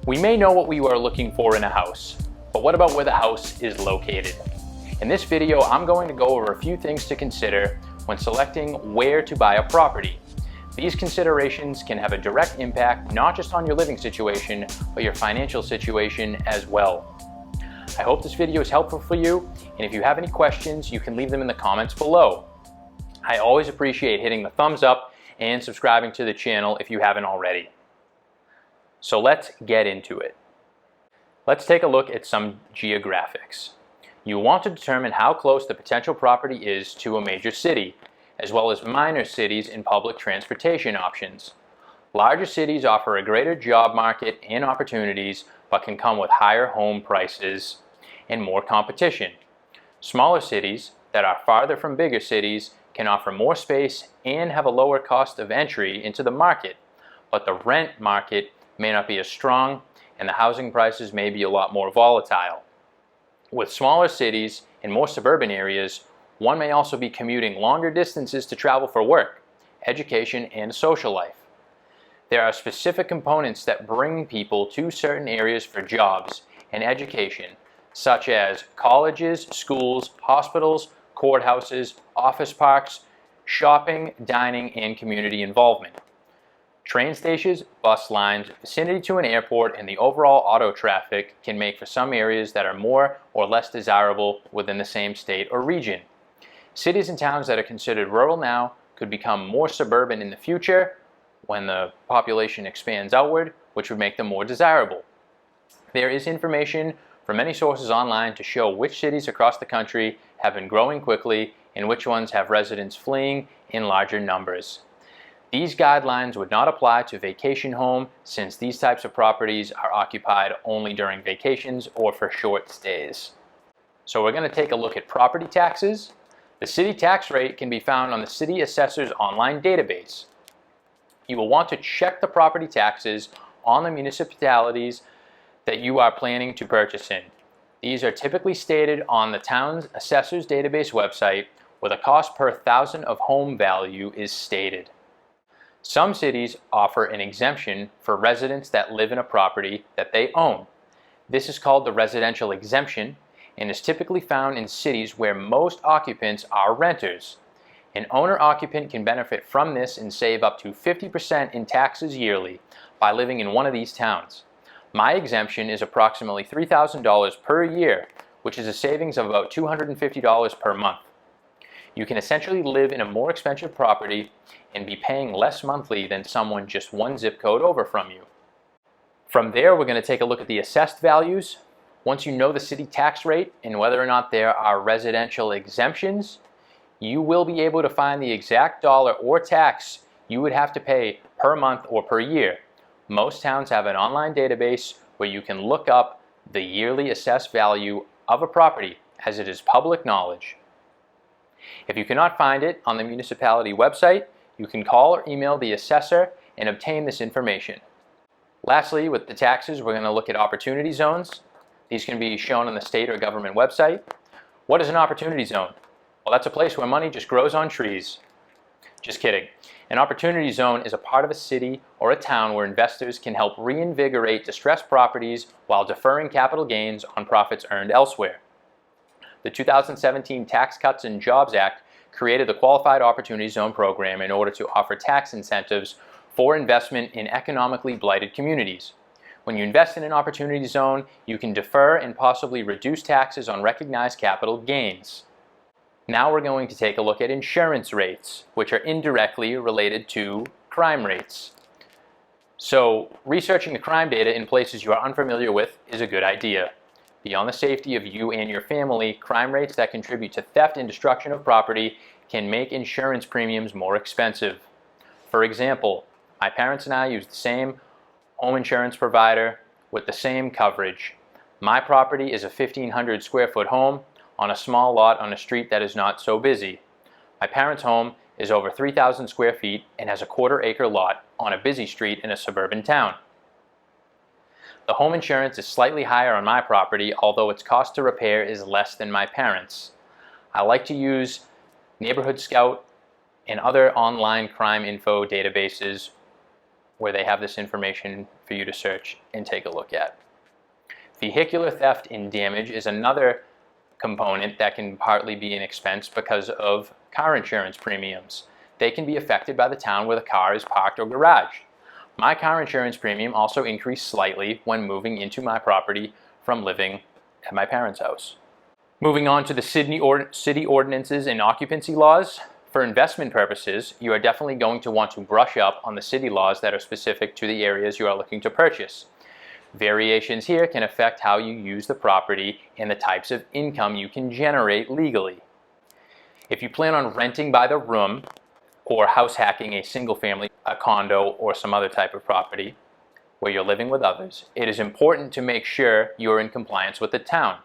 We may know what we are looking for in a house, but what about where the house is located? In this video, I'm going to go over a few things to consider when selecting where to buy a property. These considerations can have a direct impact not just on your living situation, but your financial situation as well. I hope this video is helpful for you, and if you have any questions, you can leave them in the comments below. I always appreciate hitting the thumbs up and subscribing to the channel if you haven't already. So let's get into it. Let's take a look at some geographics. You want to determine how close the potential property is to a major city, as well as minor cities and public transportation options. Larger cities offer a greater job market and opportunities, but can come with higher home prices and more competition. Smaller cities that are farther from bigger cities can offer more space and have a lower cost of entry into the market, but the rent market may not be as strong and the housing prices may be a lot more volatile. With smaller cities and more suburban areas, one may also be commuting longer distances to travel for work, education, and social life. There are specific components that bring people to certain areas for jobs and education, such as colleges, schools, hospitals, courthouses, office parks, shopping, dining, and community involvement. Train stations, bus lines, vicinity to an airport, and the overall auto traffic can make for some areas that are more or less desirable within the same state or region. Cities and towns that are considered rural now could become more suburban in the future when the population expands outward, which would make them more desirable. There is information from many sources online to show which cities across the country have been growing quickly and which ones have residents fleeing in larger numbers. These guidelines would not apply to vacation home, since these types of properties are occupied only during vacations or for short stays. So we're going to take a look at property taxes. The city tax rate can be found on the city assessor's online database. You will want to check the property taxes on the municipalities that you are planning to purchase in. These are typically stated on the town's assessor's database website, where the cost per thousand of home value is stated. Some cities offer an exemption for residents that live in a property that they own. This is called the residential exemption and is typically found in cities where most occupants are renters. An owner-occupant can benefit from this and save up to 50% in taxes yearly by living in one of these towns. My exemption is approximately $3,000 per year, which is a savings of about $250 per month. You can essentially live in a more expensive property and be paying less monthly than someone just one zip code over from you. From there, we're going to take a look at the assessed values. Once you know the city tax rate and whether or not there are residential exemptions, you will be able to find the exact dollar or tax you would have to pay per month or per year. Most towns have an online database where you can look up the yearly assessed value of a property, as it is public knowledge. If you cannot find it on the municipality website, you can call or email the assessor and obtain this information. Lastly, with the taxes, we're going to look at opportunity zones. These can be shown on the state or government website. What is an opportunity zone? Well, that's a place where money just grows on trees. Just kidding. An opportunity zone is a part of a city or a town where investors can help reinvigorate distressed properties while deferring capital gains on profits earned elsewhere. The 2017 Tax Cuts and Jobs Act created the Qualified Opportunity Zone program in order to offer tax incentives for investment in economically blighted communities. When you invest in an opportunity zone, you can defer and possibly reduce taxes on recognized capital gains. Now we're going to take a look at insurance rates, which are indirectly related to crime rates. So, researching the crime data in places you are unfamiliar with is a good idea. Beyond the safety of you and your family, crime rates that contribute to theft and destruction of property can make insurance premiums more expensive. For example, my parents and I use the same home insurance provider with the same coverage. My property is a 1,500 square foot home on a small lot on a street that is not so busy. My parents' home is over 3,000 square feet and has a quarter-acre lot on a busy street in a suburban town. The home insurance is slightly higher on my property, although its cost to repair is less than my parents'. I like to use Neighborhood Scout and other online crime info databases where they have this information for you to search and take a look at. Vehicular theft and damage is another component that can partly be an expense because of car insurance premiums. They can be affected by the town where the car is parked or garaged. My car insurance premium also increased slightly when moving into my property from living at my parents' house. Moving on to the city ordinances and occupancy laws. For investment purposes, you are definitely going to want to brush up on the city laws that are specific to the areas you are looking to purchase. Variations here can affect how you use the property and the types of income you can generate legally. If you plan on renting by the room or house hacking a single family, a condo, or some other type of property where you're living with others, it is important to make sure you're in compliance with the town.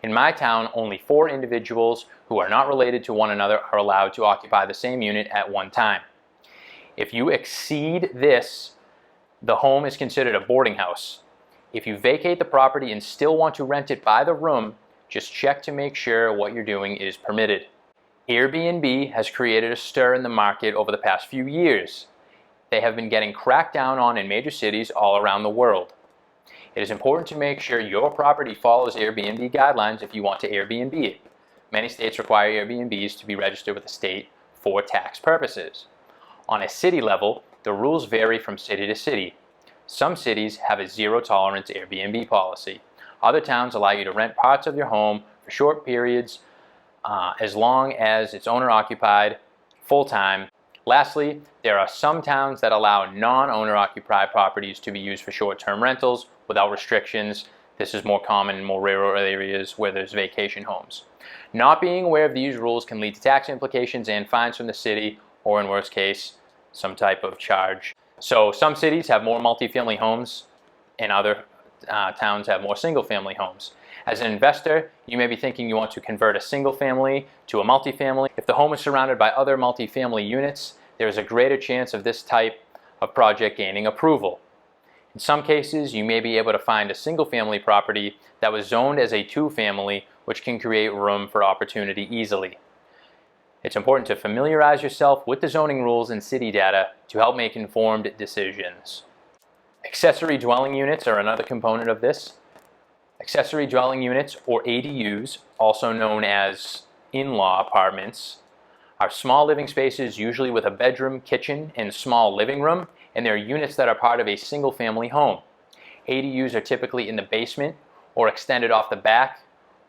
In my town, only 4 individuals who are not related to one another are allowed to occupy the same unit at one time. If you exceed this, the home is considered a boarding house. If you vacate the property and still want to rent it by the room, just check to make sure what you're doing is permitted. Airbnb has created a stir in the market over the past few years. They have been getting cracked down on in major cities all around the world. It is important to make sure your property follows Airbnb guidelines if you want to Airbnb it. Many states require Airbnbs to be registered with the state for tax purposes. On a city level, the rules vary from city to city. Some cities have a zero-tolerance Airbnb policy. Other towns allow you to rent parts of your home for short periods as long as it's owner-occupied, full-time. Lastly, there are some towns that allow non-owner-occupied properties to be used for short-term rentals without restrictions. This is more common in more rural areas where there's vacation homes. Not being aware of these rules can lead to tax implications and fines from the city, or in worst case, some type of charge. So some cities have more multifamily homes and other towns have more single-family homes. As an investor, you may be thinking you want to convert a single family to a multifamily. If the home is surrounded by other multifamily units, there is a greater chance of this type of project gaining approval. In some cases, you may be able to find a single-family property that was zoned as a two-family, which can create room for opportunity easily. It's important to familiarize yourself with the zoning rules and city data to help make informed decisions. Accessory dwelling units are another component of this. Accessory dwelling units, or ADUs, also known as in-law apartments, are small living spaces usually with a bedroom, kitchen, and small living room, and they're units that are part of a single-family home. ADUs are typically in the basement or extended off the back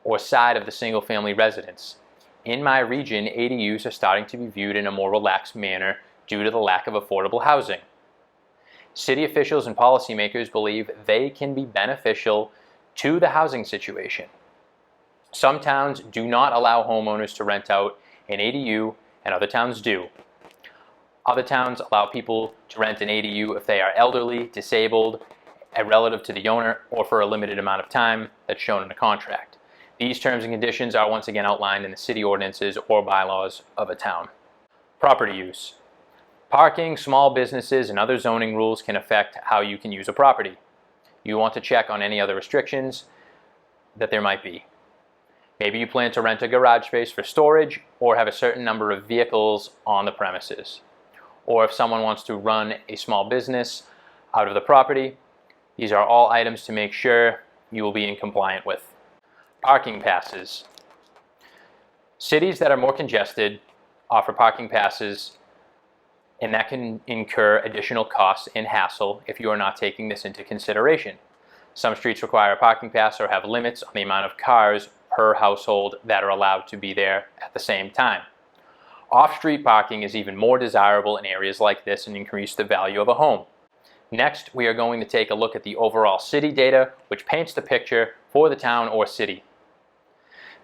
or side of the single-family residence. In my region, ADUs are starting to be viewed in a more relaxed manner due to the lack of affordable housing. City officials and policymakers believe they can be beneficial to the housing situation. Some towns do not allow homeowners to rent out an ADU, and other towns do. Other towns allow people to rent an ADU if they are elderly, disabled, a relative to the owner, or for a limited amount of time that's shown in a contract. These terms and conditions are once again outlined in the city ordinances or bylaws of a town. Property use. Parking, small businesses, and other zoning rules can affect how you can use a property. You want to check on any other restrictions that there might be. Maybe you plan to rent a garage space for storage or have a certain number of vehicles on the premises. Or if someone wants to run a small business out of the property, these are all items to make sure you will be in compliance with. Parking passes. Cities that are more congested offer parking passes, and that can incur additional costs and hassle if you are not taking this into consideration. Some streets require a parking pass or have limits on the amount of cars per household that are allowed to be there at the same time. Off-street parking is even more desirable in areas like this and increase the value of a home. Next, we are going to take a look at the overall city data, which paints the picture for the town or city.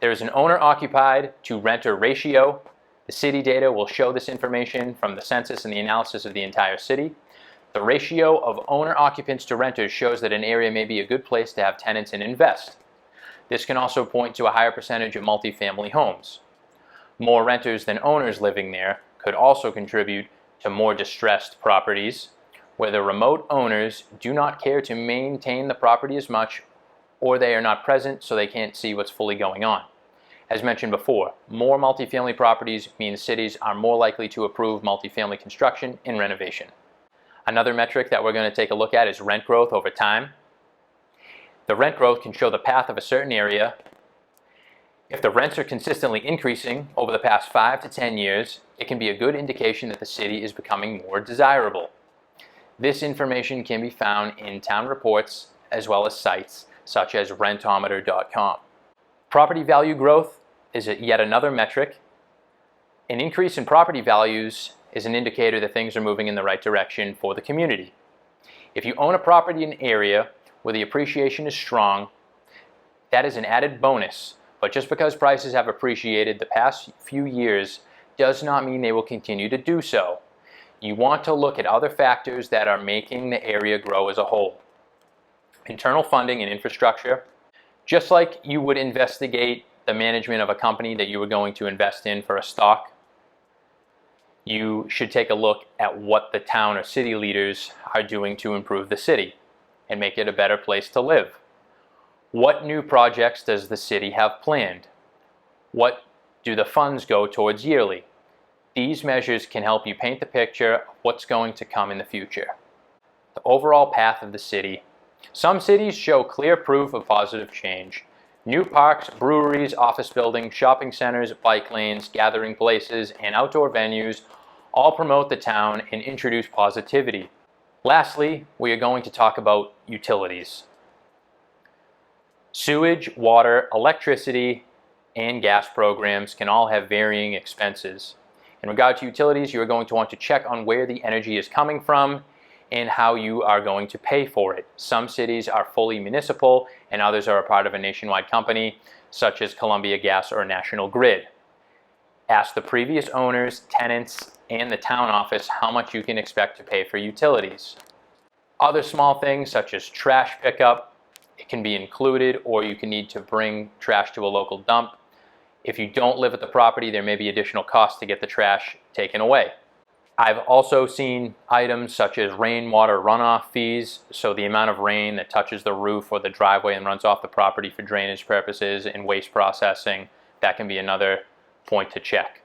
There is an owner-occupied to renter ratio. The city data will show this information from the census and the analysis of the entire city. The ratio of owner-occupants to renters shows that an area may be a good place to have tenants and invest. This can also point to a higher percentage of multifamily homes. More renters than owners living there could also contribute to more distressed properties, where the remote owners do not care to maintain the property as much, or they are not present so they can't see what's fully going on. As mentioned before, more multifamily properties means cities are more likely to approve multifamily construction and renovation. Another metric that we're going to take a look at is rent growth over time. The rent growth can show the path of a certain area. If the rents are consistently increasing over the past 5 to 10 years, it can be a good indication that the city is becoming more desirable. This information can be found in town reports as well as sites such as rentometer.com. Property value growth is yet another metric. An increase in property values is an indicator that things are moving in the right direction for the community. If you own a property in an area where the appreciation is strong, that is an added bonus. But just because prices have appreciated the past few years does not mean they will continue to do so. You want to look at other factors that are making the area grow as a whole. Internal funding and infrastructure. Just like you would investigate the management of a company that you were going to invest in for a stock, you should take a look at what the town or city leaders are doing to improve the city and make it a better place to live. What new projects does the city have planned? What do the funds go towards yearly? These measures can help you paint the picture of what's going to come in the future. The overall path of the city. Some cities show clear proof of positive change. New parks, breweries, office buildings, shopping centers, bike lanes, gathering places, and outdoor venues all promote the town and introduce positivity. Lastly, we are going to talk about utilities. Sewage, water, electricity, and gas programs can all have varying expenses. In regard to utilities, you are going to want to check on where the energy is coming from and how you are going to pay for it. Some cities are fully municipal and others are a part of a nationwide company such as Columbia Gas or National Grid. Ask the previous owners, tenants, and the town office how much you can expect to pay for utilities. Other small things such as trash pickup, it can be included, or you can need to bring trash to a local dump. If you don't live at the property, there may be additional costs to get the trash taken away. I've also seen items such as rainwater runoff fees, so the amount of rain that touches the roof or the driveway and runs off the property for drainage purposes and waste processing, that can be another point to check.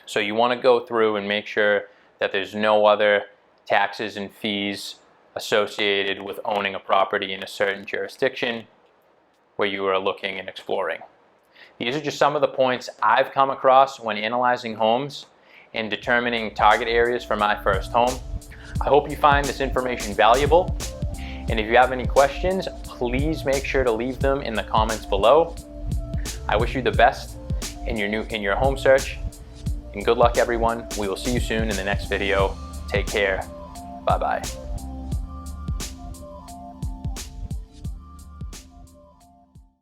So you want to go through and make sure that there's no other taxes and fees associated with owning a property in a certain jurisdiction where you are looking and exploring. These are just some of the points I've come across when analyzing homes and determining target areas for my first home. I hope you find this information valuable, and if you have any questions, please make sure to leave them in the comments below. I wish you the best in your home search, and good luck everyone. We will see you soon in the next video. Take care. Bye-bye.